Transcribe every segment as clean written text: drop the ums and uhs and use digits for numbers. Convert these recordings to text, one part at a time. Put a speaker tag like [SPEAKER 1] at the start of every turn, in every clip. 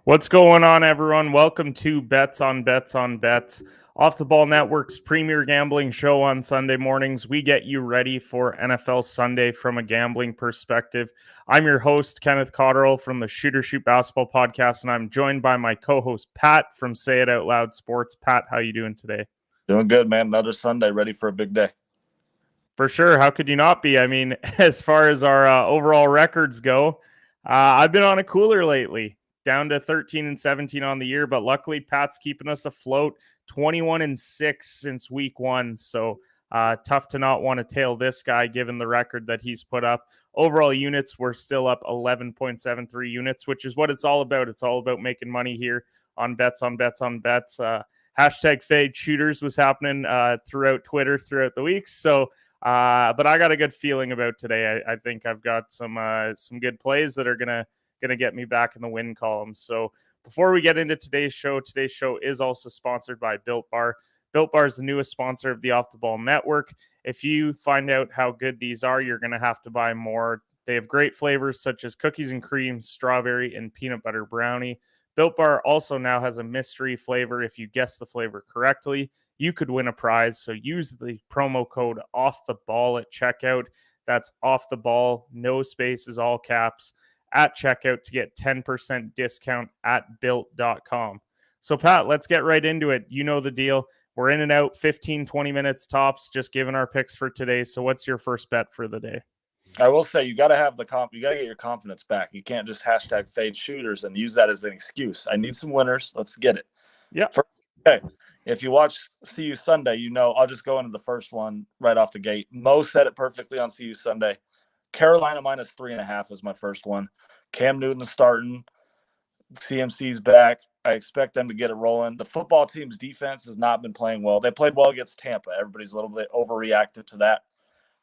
[SPEAKER 1] What's going on, everyone? Welcome to Bets on Bets on Bets, Off the Ball Network's premier gambling show on Sunday mornings. We get you ready for NFL Sunday from a gambling perspective. I'm your host, Kenneth Cotterill from the Shooter Shoot Basketball Podcast, and I'm joined by my co-host, Pat from Say It Out Loud Sports. Pat, how you doing today?
[SPEAKER 2] Doing good, man. Another Sunday, ready for a big day.
[SPEAKER 1] For sure. How could you not be? I mean, as far as our overall records go, I've been on a cooler lately, down to 13 and 17 on the year, but luckily Pat's keeping us afloat, 21 and 6 since week one. So tough to not want to tail this guy given the record that he's put up. Overall units, we're still up 11.73 units, which is what it's all about. It's all about making money here on Bets on Bets on Bets. Hashtag Fade Shooters was happening throughout Twitter throughout the weeks. So but I got a good feeling about today. I think I've got some good plays that are gonna get me back in the win column. So before we get into today's show is also sponsored by Built Bar. Built Bar is the newest sponsor of the Off the Ball Network. If you find out how good these are, you're gonna have to buy more. They have great flavors such as cookies and cream, strawberry, and peanut butter brownie. Built Bar also now has a mystery flavor. If you guess the flavor correctly, you could win a prize. So use the promo code Off the Ball at checkout. That's Off the Ball, no spaces, all caps, at checkout to get 10% discount at built.com. So, Pat, let's get right into it. You know the deal. We're in and out 15, 20 minutes tops, just giving our picks for today. So, what's your first bet for the day?
[SPEAKER 2] I will say you got to have you got to get your confidence back. You can't just hashtag Fade Shooters and use that as an excuse. I need some winners. Let's get it.
[SPEAKER 1] Yeah.
[SPEAKER 2] Okay. If you watch CU Sunday, you know I'll just go into the first one right off the gate. Mo said it perfectly on CU Sunday. Carolina minus 3.5 is my first one. Cam Newton's starting. CMC's back. I expect them to get it rolling. The football team's defense has not been playing well. They played well against Tampa. Everybody's a little bit overreactive to that.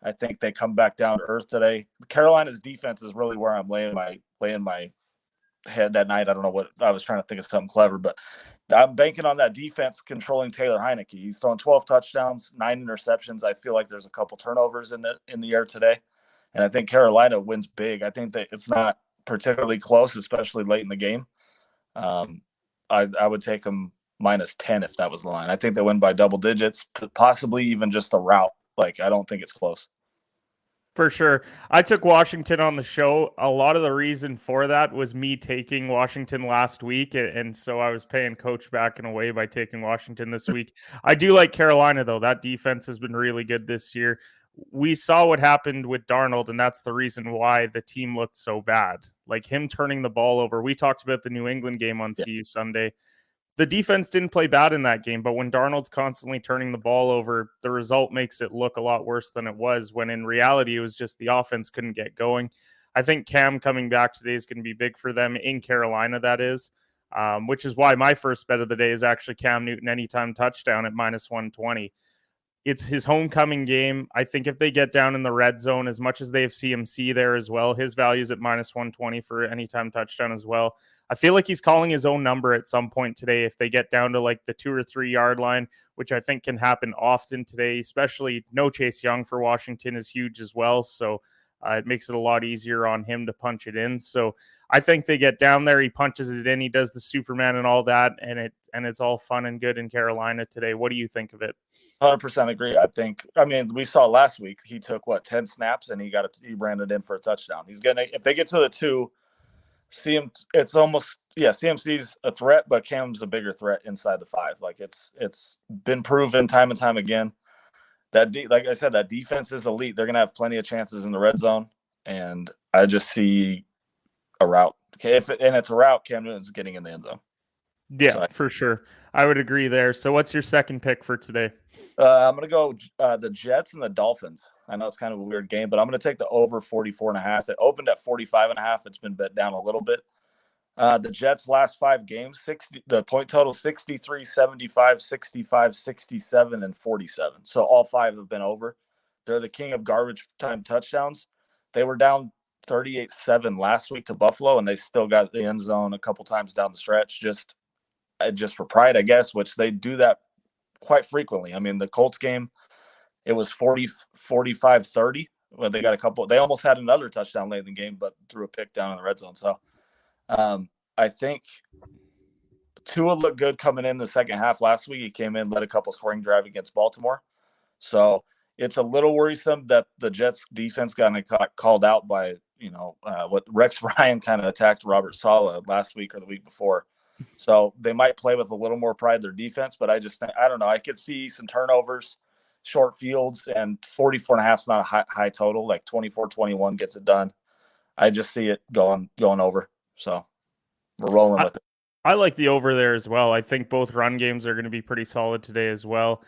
[SPEAKER 2] I think they come back down to earth today. Carolina's defense is really where I'm laying my head that night. I don't know what I was trying to think of something clever, but I'm banking on that defense controlling Taylor Heineke. He's thrown 12 touchdowns, 9 interceptions. I feel like there's a couple turnovers in the air today, and I think Carolina wins big. I think that it's not particularly close, especially late in the game. I would take them minus 10 if that was the line. I think they win by double digits, possibly even just a rout. Like, I don't think it's close.
[SPEAKER 1] For sure. I took Washington on the show. A lot of the reason for that was me taking Washington last week. And so I was paying coach back in a way by taking Washington this week. I do like Carolina, though. That defense has been really good this year. We saw what happened with Darnold, and that's the reason why the team looked so bad. Like him turning the ball over. We talked about the New England game on CU Sunday. The defense didn't play bad in that game, but when Darnold's constantly turning the ball over, the result makes it look a lot worse than it was, when in reality, it was just the offense couldn't get going. I think Cam coming back today is going to be big for them in Carolina, that is, which is why my first bet of the day is actually Cam Newton anytime touchdown at minus 120. It's his homecoming game. I think if they get down in the red zone, as much as they have CMC there as well, his value is at minus 120 for anytime touchdown as well. I feel like he's calling his own number at some point today if they get down to like the 2 or 3 yard line, which I think can happen often today, especially no Chase Young for Washington is huge as well. So it makes it a lot easier on him to punch it in. So I think they get down there, he punches it in, he does the Superman and all that, and it's all fun and good in Carolina today. What do you think of it?
[SPEAKER 2] 100% agree. I mean, we saw last week he took 10 snaps and he ran it in for a touchdown. He's gonna, if they get to the 2, it's almost CMC's a threat, but Cam's a bigger threat inside the 5. Like it's been proven time and time again that like I said, that defense is elite. They're gonna have plenty of chances in the red zone, and I just see a route. Okay, and it's a route, Cam Newton's getting in the end zone.
[SPEAKER 1] Yeah, for sure. I would agree there. So what's your second pick for today?
[SPEAKER 2] I'm going to go the Jets and the Dolphins. I know it's kind of a weird game, but I'm going to take the over 44.5. It opened at 45.5. It's been bet down a little bit. The Jets' last 5 games, the point total 63, 75, 65, 67, and 47. So all 5 have been over. They're the king of garbage time touchdowns. They were down 38-7 last week to Buffalo, and they still got the end zone a couple times down the stretch just for pride, I guess, which they do that quite frequently. I mean, the Colts game, it was 45-30. Well, they almost had another touchdown late in the game, but threw a pick down in the red zone. So I think Tua looked good coming in the second half last week. He came in, led a couple scoring drive against Baltimore. So it's a little worrisome that the Jets defense got called out by, what Rex Ryan kind of attacked Robert Saleh last week or the week before. So they might play with a little more pride their defense, but I don't know. I could see some turnovers, short fields, and 44.5 is not a high total. Like 24-21 gets it done. I just see it going over. So we're rolling with it.
[SPEAKER 1] I like the over there as well. I think both run games are going to be pretty solid today as well.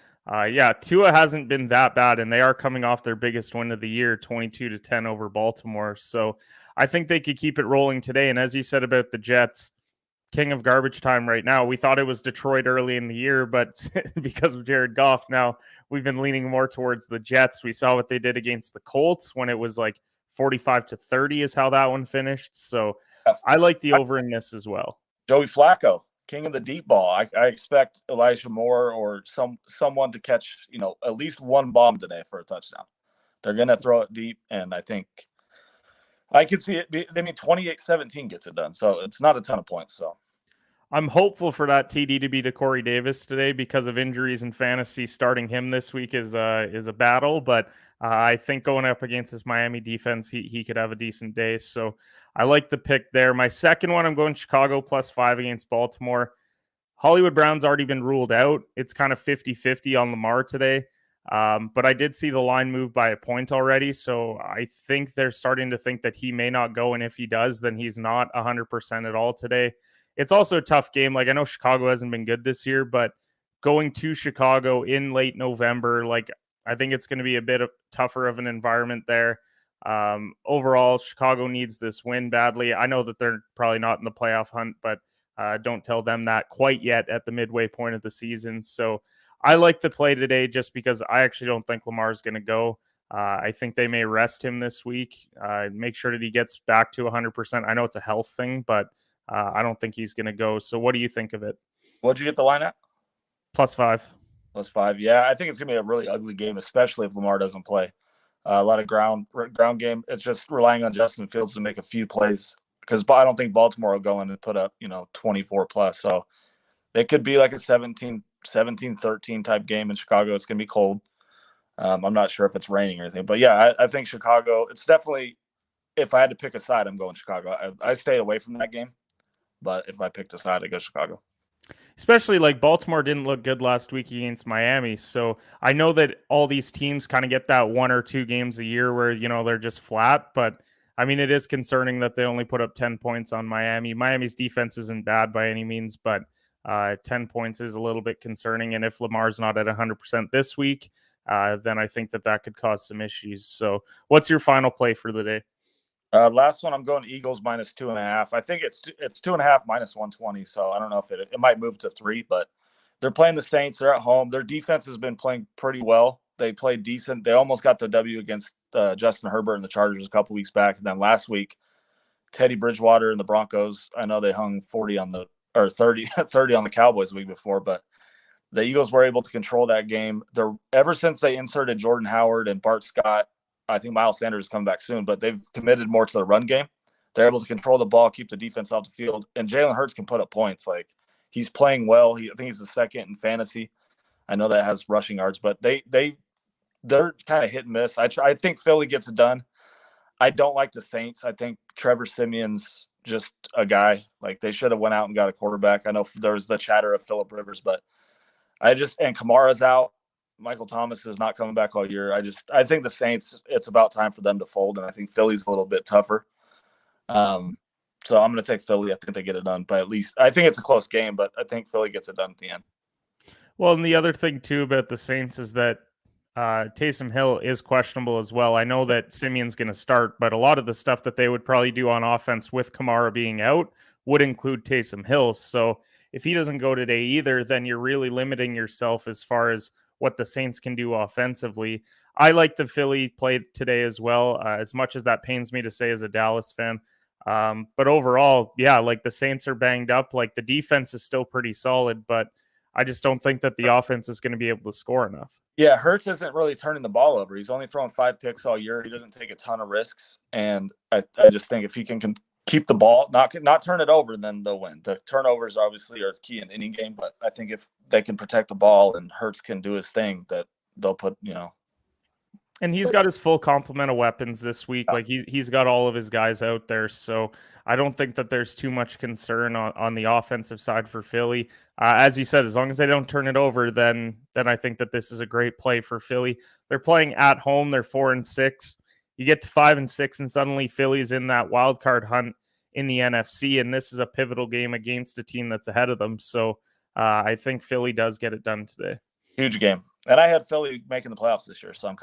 [SPEAKER 1] Tua hasn't been that bad, and they are coming off their biggest win of the year, 22-10 over Baltimore. So I think they could keep it rolling today. And as you said about the Jets, king of garbage time right now. We thought it was Detroit early in the year, but because of Jared Goff, now we've been leaning more towards the Jets. We saw what they did against the Colts when it was like 45-30 is how that one finished. So I like the over in this as well.
[SPEAKER 2] Joey Flacco, king of the deep ball. I expect Elijah Moore or someone to catch, at least one bomb today for a touchdown. They're going to throw it deep, and I think I could see it. 28-17 gets it done, so it's not a ton of points. So
[SPEAKER 1] I'm hopeful for that TD to be to Corey Davis today because of injuries in fantasy. Starting him this week is a battle, but I think going up against this Miami defense, he could have a decent day. So I like the pick there. My second one, I'm going Chicago +5 against Baltimore. Hollywood Brown's already been ruled out. It's kind of 50-50 on Lamar today. But I did see the line move by a point already. So I think they're starting to think that he may not go. And if he does, then he's not 100% at all today. It's also a tough game. Like, I know Chicago hasn't been good this year, but going to Chicago in late November, I think it's going to be a bit tougher of an environment there. Overall, Chicago needs this win badly. I know that they're probably not in the playoff hunt, but don't tell them that quite yet at the midway point of the season. So I like the play today just because I actually don't think Lamar's going to go. I think they may rest him this week. Make sure that he gets back to 100%. I know it's a health thing, but I don't think he's going to go. So what do you think of it?
[SPEAKER 2] What'd you get the line at?
[SPEAKER 1] +5.
[SPEAKER 2] +5. Yeah, I think it's going to be a really ugly game, especially if Lamar doesn't play. A lot of ground game. It's just relying on Justin Fields to make a few plays because I don't think Baltimore will go in and put up, 24 plus. So it could be like a 17-13 type game in Chicago. It's going to be cold. I'm not sure if it's raining or anything, but yeah, I think Chicago, it's definitely, if I had to pick a side, I'm going Chicago. I stayed away from that game, but if I picked a side, I go Chicago.
[SPEAKER 1] Especially like Baltimore didn't look good last week against Miami. So I know that all these teams kind of get that 1 or 2 games a year where, they're just flat. But I mean, it is concerning that they only put up 10 points on Miami. Miami's defense isn't bad by any means, but 10 points is a little bit concerning. And if Lamar's not at 100% this week, then I think that could cause some issues. So what's your final play for the day?
[SPEAKER 2] Last one, I'm going Eagles -2.5. I think it's 2.5 -120. So I don't know if it might move to 3, but they're playing the Saints. They're at home. Their defense has been playing pretty well. They played decent. They almost got the W against Justin Herbert and the Chargers a couple weeks back. And then last week, Teddy Bridgewater and the Broncos, I know they hung 30 on the Cowboys the week before, but the Eagles were able to control that game. Ever since they inserted Jordan Howard and Bart Scott, I think Miles Sanders is coming back soon, but they've committed more to the run game. They're able to control the ball, keep the defense off the field, and Jalen Hurts can put up points. Like, he's playing well. I think he's the second in fantasy. I know that has rushing yards, but they're kind of hit and miss. I think Philly gets it done. I don't like the Saints. I think Trevor Simeon's just a guy. Like, they should have went out and got a quarterback. I know there was the chatter of Phillip Rivers, but and Kamara's out. Michael Thomas is not coming back all year. I think the Saints, it's about time for them to fold, and I think Philly's a little bit tougher. So I'm going to take Philly. I think they get it done, but at least I think it's a close game, but I think Philly gets it done at the end.
[SPEAKER 1] Well, and the other thing too about the Saints is that Taysom Hill is questionable as well. I know that Simeon's going to start, but a lot of the stuff that they would probably do on offense with Kamara being out would include Taysom Hill. So if he doesn't go today either, then you're really limiting yourself as far as what the Saints can do offensively. I like the Philly play today as well, as much as that pains me to say as a Dallas fan. But overall, yeah, like the Saints are banged up. Like, the defense is still pretty solid, but I just don't think that the offense is going to be able to score enough.
[SPEAKER 2] Yeah, Hurts isn't really turning the ball over. He's only throwing 5 picks all year. He doesn't take a ton of risks. And I just think if he can keep the ball, not turn it over, then they'll win. The turnovers obviously are key in any game, but I think if they can protect the ball and Hurts can do his thing, that they'll put,
[SPEAKER 1] And he's got his full complement of weapons this week. Like he's got all of his guys out there. So I don't think that there's too much concern on the offensive side for Philly. As you said, as long as they don't turn it over, then I think that this is a great play for Philly. They're playing at home. They're 4-6. You get to 5-6, and suddenly Philly's in that wild card hunt in the NFC. And this is a pivotal game against a team that's ahead of them. So I think Philly does get it done today.
[SPEAKER 2] Huge game. And I had Philly making the playoffs this year, so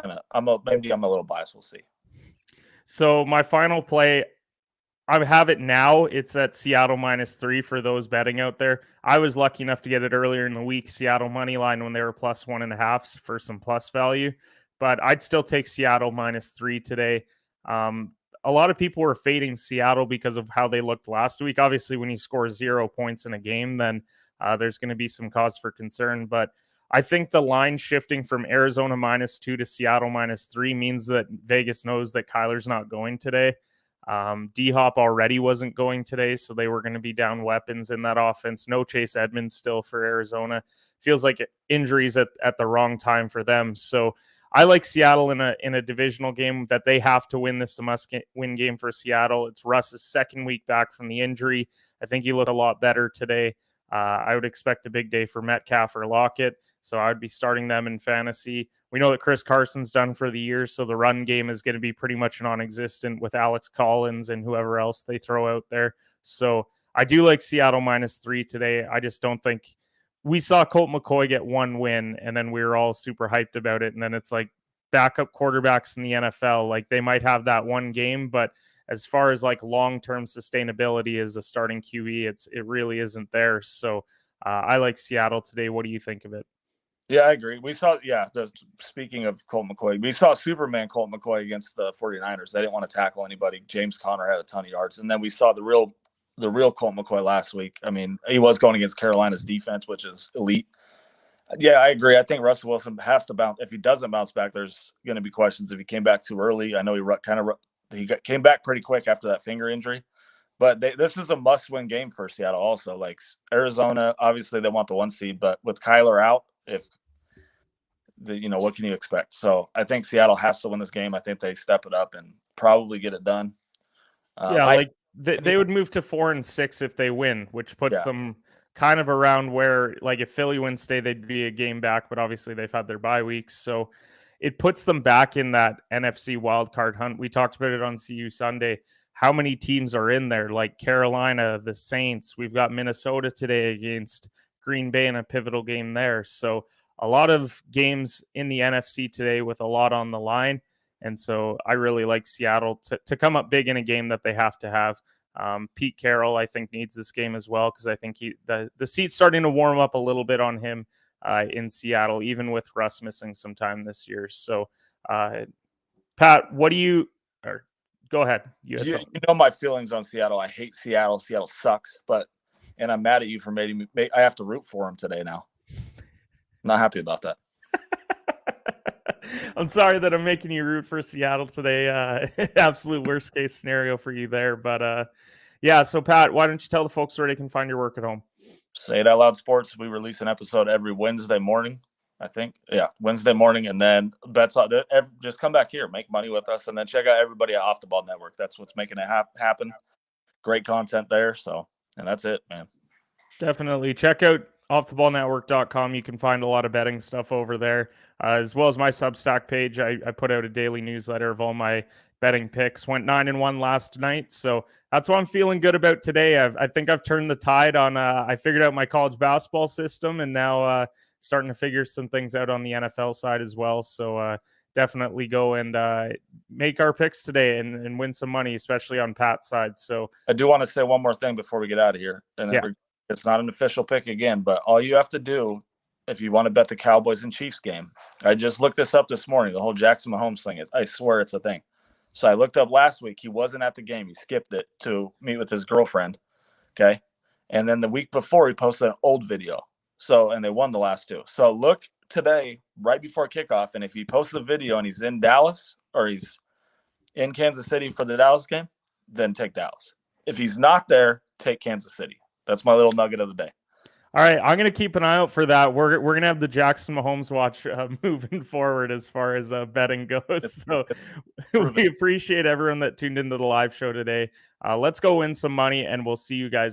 [SPEAKER 2] maybe I'm a little biased. We'll see.
[SPEAKER 1] So my final play, I have it now. It's at Seattle -3 for those betting out there. I was lucky enough to get it earlier in the week, Seattle money line when they were +1.5 for some plus value. But I'd still take Seattle -3 today. A lot of people were fading Seattle because of how they looked last week. Obviously, when you score 0 points in a game, then there's going to be some cause for concern. But I think the line shifting from Arizona -2 to Seattle -3 means that Vegas knows that Kyler's not going today. D-Hop already wasn't going today, so they were going to be down weapons in that offense. No Chase Edmonds still for Arizona. Feels like injuries at the wrong time for them. So I like Seattle in a divisional game that they have to win. This is a must-win game for Seattle. It's Russ's second week back from the injury. I think he looked a lot better today. I would expect a big day for Metcalf or Lockett. So I would be starting them in fantasy. We know that Chris Carson's done for the year, so the run game is going to be pretty much non-existent with Alex Collins and whoever else they throw out there. So I do like Seattle -3 today. I just don't think we saw Colt McCoy get one win, and then we were all super hyped about it. And then it's like backup quarterbacks in the NFL, like they might have that one game, but as far as like long-term sustainability as a starting QB, it really isn't there. So I like Seattle today. What do you think of it?
[SPEAKER 2] Yeah, I agree. We saw, speaking of Colt McCoy, we saw Superman Colt McCoy against the 49ers. They didn't want to tackle anybody. James Conner had a ton of yards. And then we saw the real Colt McCoy last week. I mean, he was going against Carolina's defense, which is elite. Yeah, I agree. I think Russell Wilson has to bounce. If he doesn't bounce back, there's going to be questions if he came back too early. I know he came back pretty quick after that finger injury. But this is a must-win game for Seattle also. Like Arizona, obviously they want the 1 seed, but with Kyler out, what can you expect? So I think Seattle has to win this game. I think they step it up and probably get it done.
[SPEAKER 1] They would move to 4-6 if they win, which puts them kind of around where, like, if Philly wins today, they'd be a game back, but obviously they've had their bye weeks. So it puts them back in that NFC wildcard hunt. We talked about it on CU Sunday. How many teams are in there? Like Carolina, the Saints. We've got Minnesota today against Green Bay in a pivotal game there. So a lot of games in the NFC today with a lot on the line. And so I really like Seattle to come up big in a game that they have to have. Pete Carroll, I think, needs this game as well, because I think the seat's starting to warm up a little bit on him in Seattle, even with Russ missing some time this year. So, Pat, what do you – or go ahead. You
[SPEAKER 2] know my feelings on Seattle. I hate Seattle. Seattle sucks, and I'm mad at you for making me – I have to root for him today now. Not happy about that.
[SPEAKER 1] I'm sorry that I'm making you root for Seattle today. Absolute worst case scenario for you there. But so Pat, why don't you tell the folks where they can find your work at home?
[SPEAKER 2] Say It Out Loud Sports. We release an episode every Wednesday morning, I think. Yeah, Wednesday morning. And then bets on it. Just come back here, make money with us, and then check out everybody at Off the Ball Network. That's what's making it happen. Great content there. So, and that's it, man.
[SPEAKER 1] Definitely. Check out offtheballnetwork.com. You can find a lot of betting stuff over there, as well as my Substack page. I put out a daily newsletter of all my betting picks. Went 9-1 last night, so that's what I'm feeling good about today. I think I've turned the tide on. I figured out my college basketball system, and now starting to figure some things out on the NFL side as well. So definitely go and make our picks today and win some money, especially on Pat's side. So
[SPEAKER 2] I do want to say one more thing before we get out of here. And it's not an official pick again, but all you have to do if you want to bet the Cowboys and Chiefs game, I just looked this up this morning, the whole Jackson Mahomes thing. I swear it's a thing. So I looked up last week. He wasn't at the game. He skipped it to meet with his girlfriend. Okay. And then the week before, he posted an old video. So, and they won the last two. So look today, right before kickoff. And if he posts the video and he's in Dallas or he's in Kansas City for the Dallas game, then take Dallas. If he's not there, take Kansas City. That's my little nugget of the day.
[SPEAKER 1] All right, I'm gonna keep an eye out for that. We're gonna have the Jackson Mahomes watch moving forward as far as betting goes. So we appreciate everyone that tuned into the live show today. Let's go win some money, and we'll see you guys